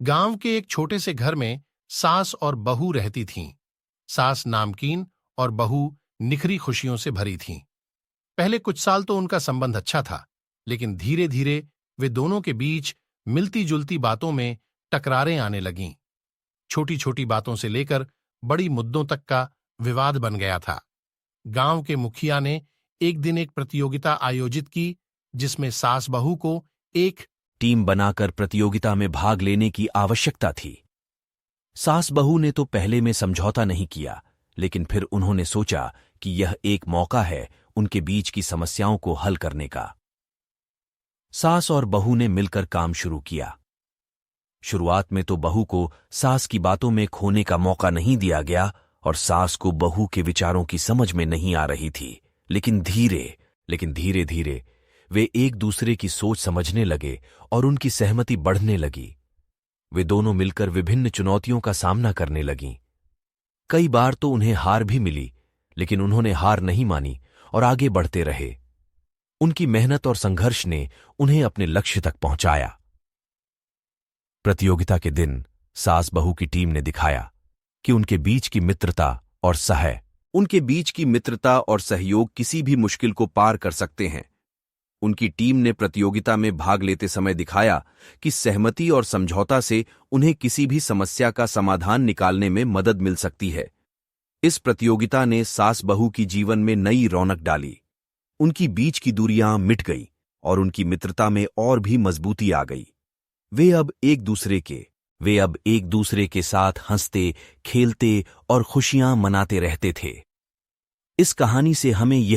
गांव के एक छोटे से घर में सास और बहू रहती थीं। सास नामकीन और बहू निखरी खुशियों से भरी थीं। पहले कुछ साल तो उनका संबंध अच्छा था, लेकिन धीरे धीरे वे दोनों के बीच मिलती जुलती बातों में टकरारें आने लगीं। छोटी छोटी बातों से लेकर बड़ी मुद्दों तक का विवाद बन गया था। गांव के मुखिया ने एक दिन एक प्रतियोगिता आयोजित की, जिसमें सास बहू को एक टीम बनाकर प्रतियोगिता में भाग लेने की आवश्यकता थी। सास बहू ने तो पहले में समझौता नहीं किया, लेकिन फिर उन्होंने सोचा कि यह एक मौका है उनके बीच की समस्याओं को हल करने का। सास और बहू ने मिलकर काम शुरू किया। शुरुआत में तो बहू को सास की बातों में खोने का मौका नहीं दिया गया और सास को बहू के विचारों की समझ में नहीं आ रही थी, लेकिन धीरे धीरे वे एक दूसरे की सोच समझने लगे और उनकी सहमति बढ़ने लगी। वे दोनों मिलकर विभिन्न चुनौतियों का सामना करने लगीं। कई बार तो उन्हें हार भी मिली, लेकिन उन्होंने हार नहीं मानी और आगे बढ़ते रहे। उनकी मेहनत और संघर्ष ने उन्हें अपने लक्ष्य तक पहुंचाया। प्रतियोगिता के दिन सास बहू की टीम ने दिखाया कि उनके बीच की मित्रता और सहयोग किसी भी मुश्किल को पार कर सकते हैं। उनकी टीम ने प्रतियोगिता में भाग लेते समय दिखाया कि सहमति और समझौता से उन्हें किसी भी समस्या का समाधान निकालने में मदद मिल सकती है। इस प्रतियोगिता ने सास बहू की जीवन में नई रौनक डाली। उनकी बीच की दूरियां मिट गई और उनकी मित्रता में और भी मजबूती आ गई। वे अब एक दूसरे के साथ हंसते, खेलते और खुशियां मनाते रहते थे। इस कहानी से हमें यह